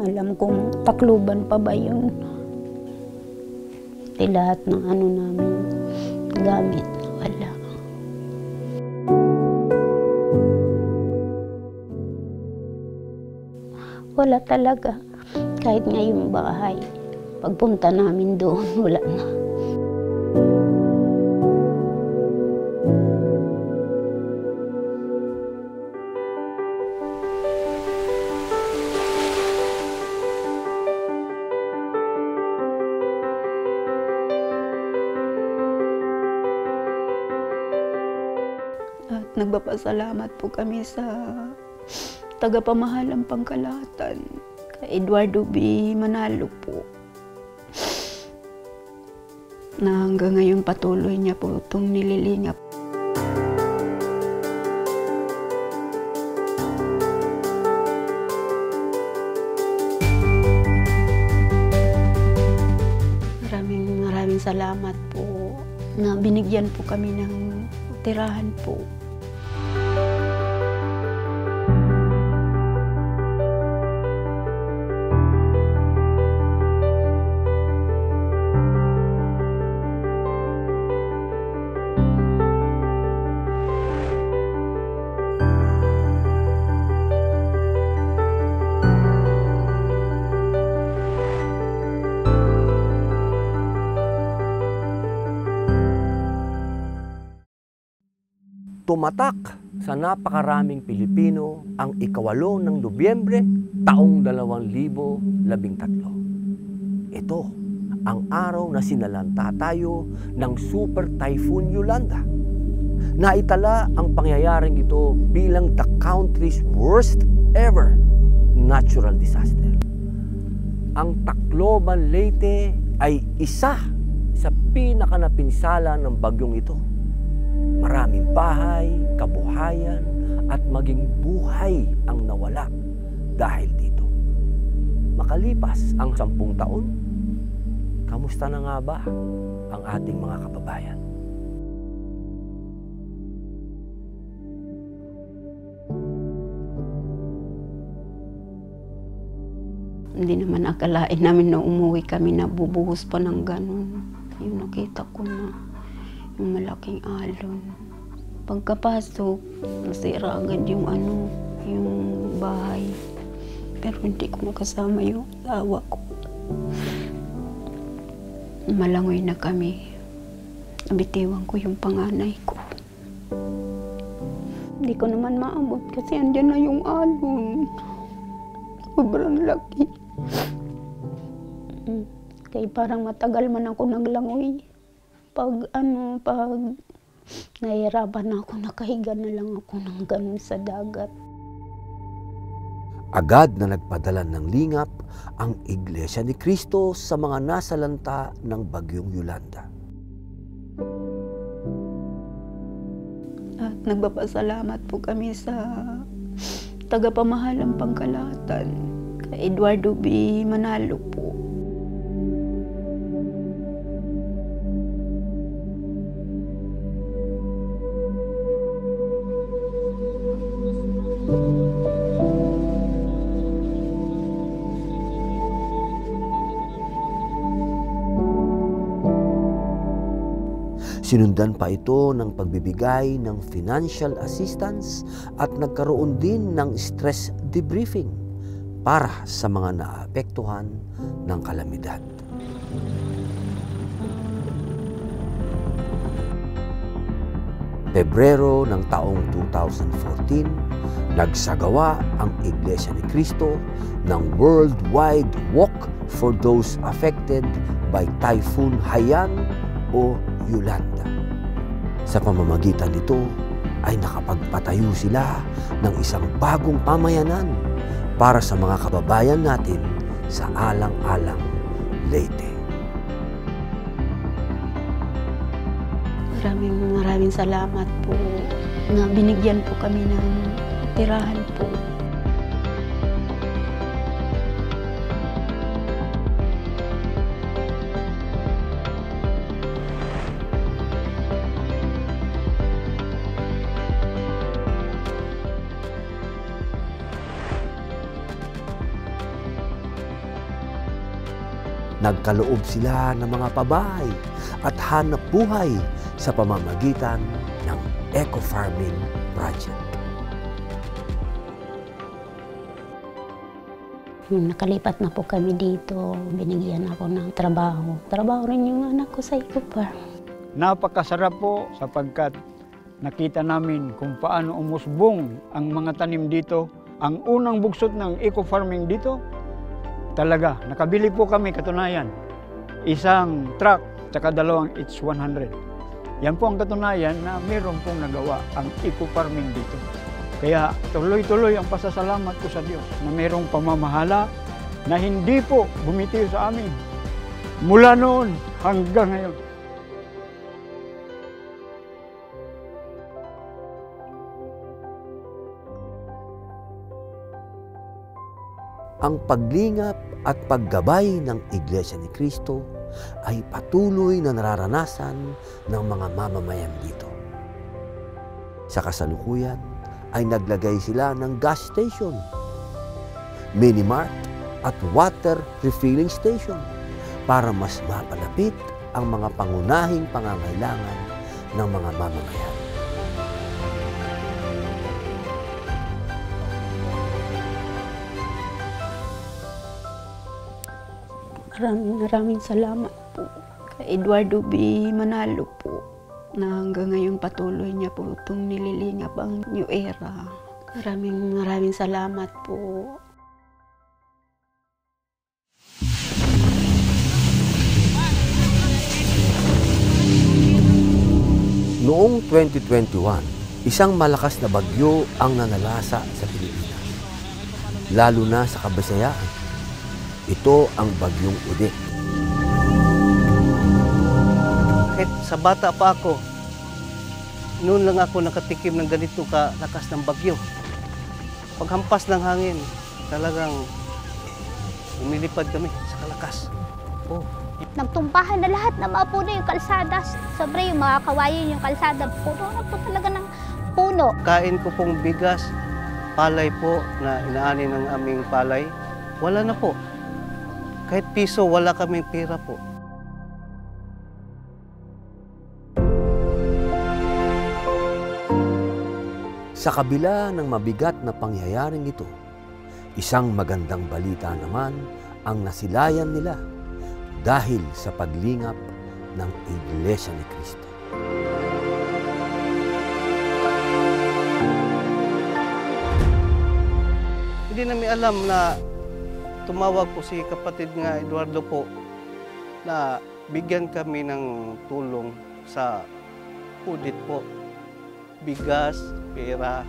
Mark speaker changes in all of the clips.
Speaker 1: alam kung Tacloban pa ba yun. Lahat ng ano namin gamit, wala. Wala talaga. Kahit nga yung bahay, pagpunta namin doon, wala na. At nagpapasalamat po kami sa tagapamahalang Pangkalahatan, kay Eduardo B. Manalo po, na hanggang ngayon patuloy niya po itong nililingap. Maraming salamat po na binigyan po kami ng tirahan po.
Speaker 2: Tumatak sa napakaraming Pilipino ang ika-8 ng Nobyembre, taong 2013. Ito ang araw na sinalanta tayo ng Super Typhoon Yolanda. Naitala ang pangyayaring ito bilang the country's worst ever natural disaster. Ang Tacloban, Leyte ay isa sa pinakanapinsala ng bagyong ito. Maraming bahay, kabuhayan, at maging buhay ang nawala dahil dito. Makalipas ang 10 taon, kamusta na nga ba ang ating mga kababayan?
Speaker 1: Hindi naman akalain namin na umuwi kami na bubuhos pa ng ganun. Yung nakita ko na yung malaking alon. Pagkapasok, nasira agad yung bahay. Pero hindi ko nakasama yung asawa ko. Malangoy na kami. Nabitiwan ko yung panganay ko. Hindi ko naman maabot kasi andyan na yung alon. Sobrang laki. Kaya parang matagal man ako naglangoy. Pag nahihirapan ako, nakahiga na lang ako ng ganun sa dagat.
Speaker 2: Agad na nagpadala ng lingap ang Iglesia ni Cristo sa mga nasalanta ng bagyong Yolanda.
Speaker 1: At nagpapasalamat po kami sa tagapamahalang Pangkalahatan, kay Eduardo B. Manalo po.
Speaker 2: Sinundan pa ito ng pagbibigay ng financial assistance at nagkaroon din ng stress debriefing para sa mga naapektuhan ng kalamidad. Pebrero ng taong 2014, nagsagawa ang Iglesia ni Cristo ng worldwide walk for those affected by Typhoon Haiyan o Yolanda. Sa pamamagitan nito ay nakapagpatayo sila ng isang bagong pamayanan para sa mga kababayan natin sa alang-alang Leyte.
Speaker 1: Maraming salamat po na binigyan po kami ng tirahan po.
Speaker 2: Nagkaloob sila ng mga pabahay at hanap buhay sa pamamagitan ng eco-farming project.
Speaker 3: Nung nakalipat na po kami dito, binigyan ako ng trabaho. Trabaho rin yung anak ko sa eco-farm.
Speaker 4: Napakasarap po sapagkat nakita namin kung paano umusbong ang mga tanim dito. Ang unang bugsot ng eco-farming dito, talaga, nakabili po kami katunayan. Isang truck, tsaka 2 H100. Yan po ang katunayan na mayroon pong nagawa ang eco-farming dito. Kaya tuloy-tuloy ang pasasalamat ko sa Diyos na mayroong pamamahala na hindi po bumitiw sa amin. Mula noon hanggang ngayon.
Speaker 2: Ang paglingap at paggabay ng Iglesia ni Cristo ay patuloy na nararanasan ng mga mamamayan dito. Sa kasalukuyan ay naglagay sila ng gas station, mini-mart at water refilling station para mas mapalapit ang mga pangunahing pangangailangan ng mga mamamayan.
Speaker 1: Maraming salamat po kay Eduardo B. Manalo po na hanggang ngayon patuloy niya po itong nililingap ang New Era. Maraming salamat po.
Speaker 2: Noong 2021, isang malakas na bagyo ang nanalasa sa Pilipinas, lalo na sa Kabisayaan. Ito ang bagyong Odette.
Speaker 5: Kahit sa bata pa ako, noon lang ako nakatikim ng ganito kalakas ng bagyo. Paghampas ng hangin, talagang umilipad kami sa kalakas. Oh.
Speaker 6: Nagtumpahan na lahat na mga puno yung kalsada. Sobre yung mga kawayan yung kalsada. Puno na po talaga ng puno.
Speaker 5: Kain ko pong bigas, palay po na inaani ng aming palay. Wala na po. Kahit piso, wala kaming pera po.
Speaker 2: Sa kabila ng mabigat na pangyayaring ito, isang magandang balita naman ang nasilayan nila dahil sa paglingap ng Iglesia ni Cristo.
Speaker 5: Hindi namin alam na tumawag po si kapatid nga Eduardo po na bigyan kami ng tulong sa Odette po. Bigas, pera.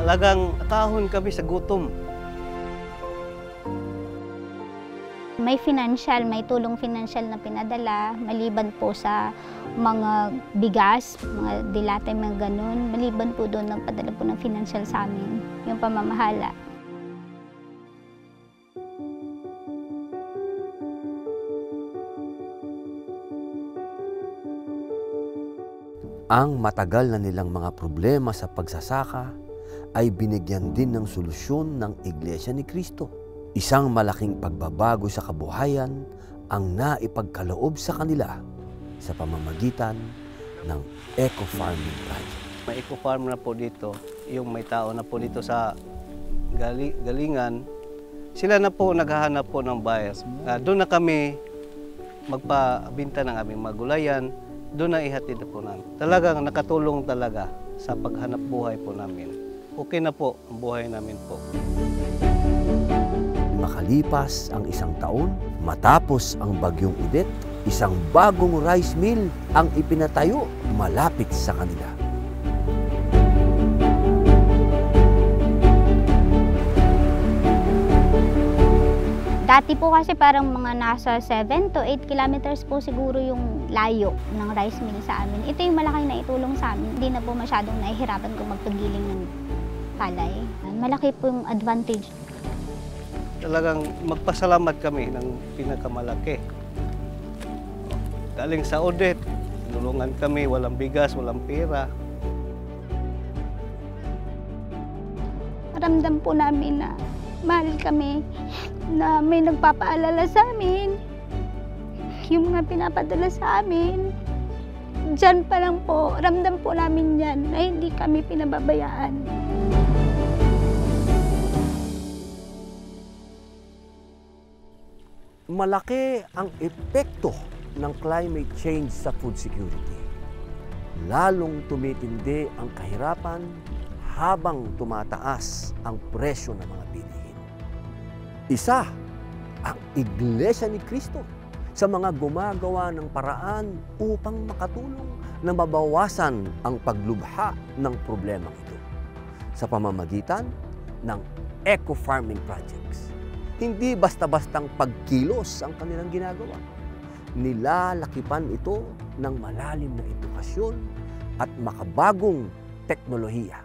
Speaker 5: Talagang nakahon kami sa gutom.
Speaker 6: May tulong financial na pinadala, maliban po sa mga bigas, mga dilate, mga ganun. Maliban po doon, nagpadala po ng financial sa amin, yung pamamahala.
Speaker 2: Ang matagal na nilang mga problema sa pagsasaka ay binigyan din ng solusyon ng Iglesia ni Cristo. Isang malaking pagbabago sa kabuhayan ang naipagkaloob sa kanila sa pamamagitan ng eco-farming project.
Speaker 5: May eco-farm na po dito, yung may tao na po dito sa galingan, sila na po naghahanap po ng buyers. Doon na kami magpabinta ng aming magulayan, doon na ihatid po namin. Talagang nakatulong talaga sa paghanap buhay po namin. Okay na po ang buhay namin po.
Speaker 2: Makalipas ang isang taon, matapos ang bagyong Odette, isang bagong rice mill ang ipinatayo malapit sa kanila.
Speaker 6: Dati po kasi parang mga nasa 7 to 8 kilometers po siguro yung layo ng rice mill sa amin. Ito yung malaking naitulong sa amin. Hindi na po masyadong nahihirapan kung magpagiling ng palay. Malaki po yung advantage.
Speaker 5: Talagang magpasalamat kami ng pinakamalaki. Galing sa Odette, tinulungan kami, walang bigas, walang pera.
Speaker 6: ramdam po namin na mahal kami, na may nagpapaalala sa amin, yung mga pinapadala sa amin. Diyan pa lang po, ramdam po namin yan na hindi kami pinababayaan.
Speaker 2: Malaki ang epekto ng climate change sa food security. Lalong tumitindi ang kahirapan habang tumataas ang presyo ng mga bilihin. Isa ang Iglesia ni Cristo sa mga gumagawa ng paraan upang makatulong na mabawasan ang paglubha ng problema ito sa pamamagitan ng eco-farming projects. Hindi basta-bastang pagkilos ang kanilang ginagawa. Nilalakipan ito ng malalim na edukasyon at makabagong teknolohiya.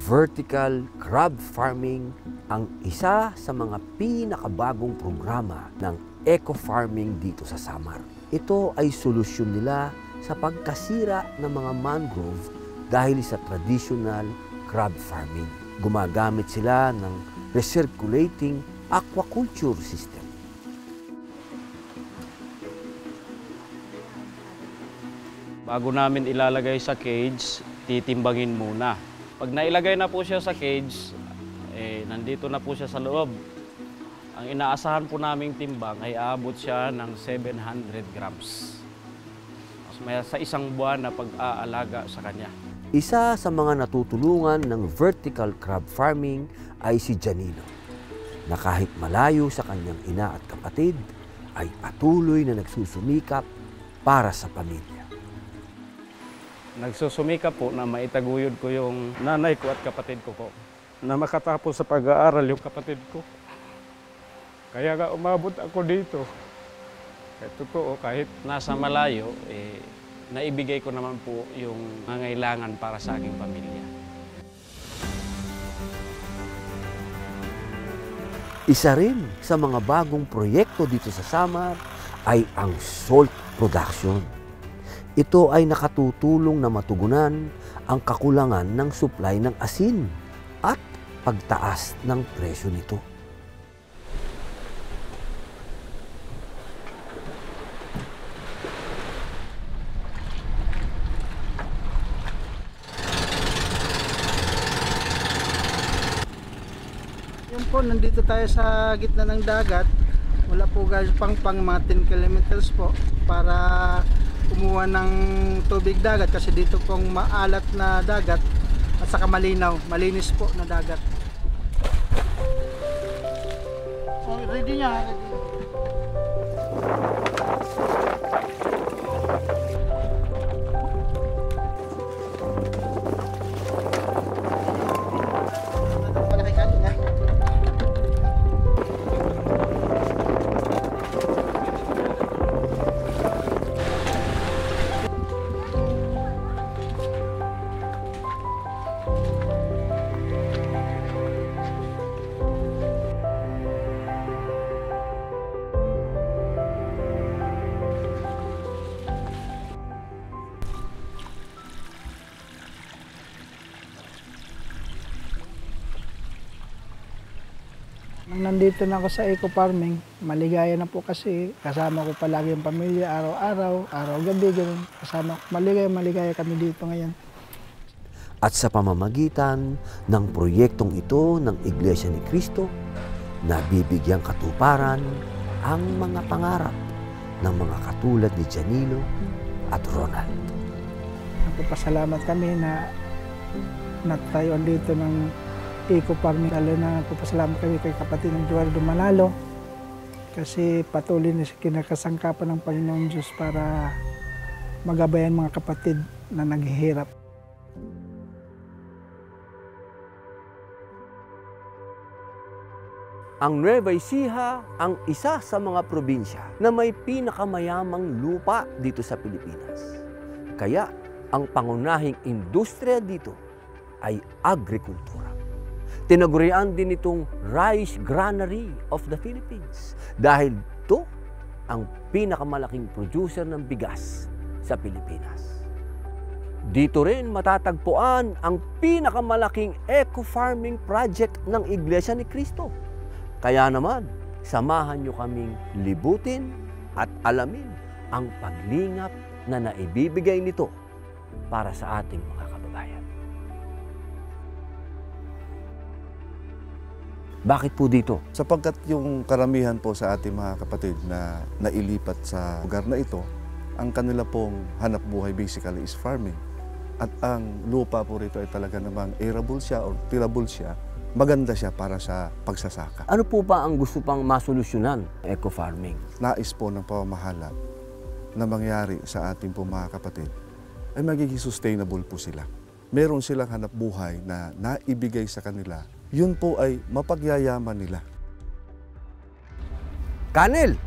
Speaker 2: Vertical crab farming ang isa sa mga pinakabagong programa ng eco-farming dito sa Samar. Ito ay solusyon nila sa pagkasira ng mga mangrove dahil sa traditional crab farming. Gumagamit sila ng recirculating aquaculture system.
Speaker 7: Bago namin ilalagay sa cage, titimbangin muna. Pag nailagay na po siya sa cage, nandito na po siya sa loob. Ang inaasahan po naming timbang ay aabot siya ng 700 grams. Sa isang buwan na pag-aalaga sa kanya.
Speaker 2: Isa sa mga natutulungan ng vertical crab farming ay si Janilo, na kahit malayo sa kanyang ina at kapatid, ay patuloy na nagsusumikap para sa pamilya.
Speaker 7: Nagsusumikap po na maitaguyod ko yung nanay ko at kapatid ko po, na makatapos sa pag-aaral yung kapatid ko. Kaya nga umabot ako dito. Totoo, kahit nasa malayo, naibigay ko naman po yung nangailangan para sa aking pamilya.
Speaker 2: Isa rin sa mga bagong proyekto dito sa Samar ay ang salt production. Ito ay nakatutulong na matugunan ang kakulangan ng supply ng asin at pagtaas ng presyo nito.
Speaker 8: Yun po, nandito tayo sa gitna ng dagat. Wala po guys pang mga 10 kilometers po para kumuha ng tubig dagat kasi dito pong maalat na dagat at saka malinaw, malinis po na dagat. So ready niya. Nang nandito na ako sa eco-farming, maligaya na po kasi kasama ko palagi yung pamilya, araw-araw, araw-gabi, ganun. Kasama ko, maligaya kami dito ngayon.
Speaker 2: At sa pamamagitan ng proyektong ito ng Iglesia ni Cristo, nabibigyang katuparan ang mga pangarap ng mga katulad ni Janilo at Ronald.
Speaker 8: Nagpapasalamat kami na natayuan dito ng eco-farming. Lalo na nagpapasalamat kami kay kapatid ng Eduardo Manalo kasi patuloy na kinakasangkapan ng Panginoon Diyos para magabayan mga kapatid na naghihirap.
Speaker 2: Ang Nueva Ecija ang isa sa mga probinsya na may pinakamayamang lupa dito sa Pilipinas. Kaya ang pangunahing industriya dito ay agrikultura. Tinagurian din itong Rice Granary of the Philippines dahil ito ang pinakamalaking producer ng bigas sa Pilipinas. Dito rin matatagpuan ang pinakamalaking eco-farming project ng Iglesia ni Cristo. Kaya naman, samahan nyo kaming libutin at alamin ang paglingap na naibibigay nito para sa ating mga kababayan. Bakit po dito?
Speaker 9: Sapagkat yung karamihan po sa ating mga kapatid na nailipat sa lugar na ito, ang kanila pong hanap buhay basically is farming. At ang lupa po rito ay talaga namang arable siya or tillable siya, maganda siya para sa pagsasaka.
Speaker 2: Ano po ba ang gusto pang masolusyonan eco-farming?
Speaker 9: Nais po ng pamamahala na mangyari sa ating po mga kapatid ay magiging sustainable po sila. Meron silang hanap buhay na naibigay sa kanila, yun po ay mapagyayaman nila.
Speaker 2: Kanel,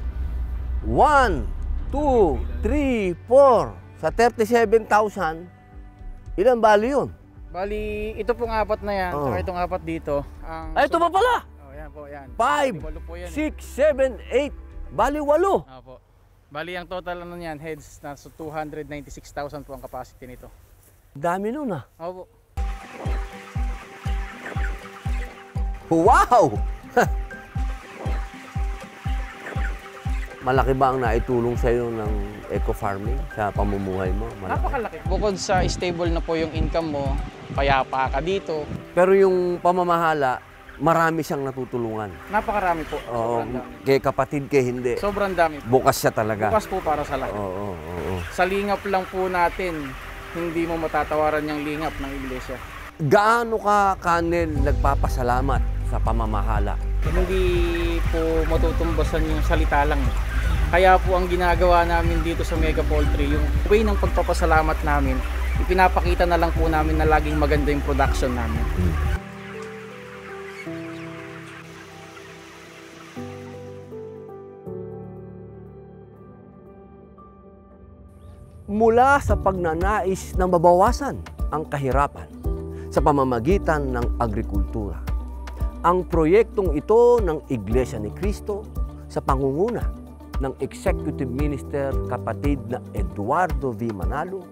Speaker 2: 1, 2, 3, 4 sa 37,000. Ilan bali yun?
Speaker 10: Bali, ito pong apat na yan, saka itong apat dito.
Speaker 2: Ay, ito pa pala!
Speaker 10: Oh, yan po, yan.
Speaker 2: 5, 6, 7, 8. Bali, 8.
Speaker 10: Opo. Bali, ang total ano niyan, heads, nasa 296,000 po ang capacity nito.
Speaker 2: Dami nun ah.
Speaker 10: Opo.
Speaker 2: Wow! Malaki ba ang naitulong sa iyo ng eco-farming sa pamumuhay mo? Malaki.
Speaker 10: Napakalaki. Bukod sa stable na po yung income mo, payapa ka dito.
Speaker 2: Pero yung pamamahala, marami siyang natutulungan.
Speaker 10: Napakarami po.
Speaker 2: Oo,
Speaker 10: Sobrang dami.
Speaker 2: kay kapatid, kay hindi.
Speaker 10: Sobrang dami.
Speaker 2: Bukas siya talaga.
Speaker 10: Bukas po para sa lahat.
Speaker 2: Oo.
Speaker 10: Sa lingap lang po natin, hindi mo matatawaran yung lingap ng iglesia.
Speaker 2: Gaano ka, Kanel, nagpapasalamat sa pamamahala?
Speaker 10: Hindi po matutumbasan yung salita lang. Kaya po ang ginagawa namin dito sa Mega Poultry, yung way ng pagpapasalamat namin, ipinapakita na lang po namin na laging maganda yung production namin.
Speaker 2: Mula sa pagnanais na mabawasan ang kahirapan sa pamamagitan ng agrikultura, ang proyektong ito ng Iglesia ni Cristo sa pangunguna ng Executive Minister kapatid na Eduardo V. Manalo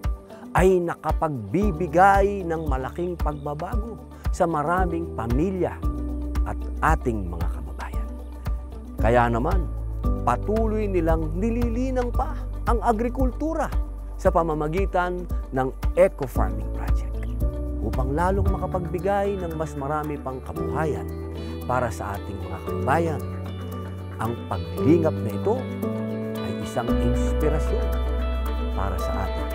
Speaker 2: ay nakapagbibigay ng malaking pagbabago sa maraming pamilya at ating mga kababayan. Kaya naman, patuloy nilang nililinang pa ang agrikultura sa pamamagitan ng eco-farming project upang lalong makapagbigay ng mas marami pang kabuhayan para sa ating mga kababayan. Ang paglingap na ito ay isang inspirasyon para sa ating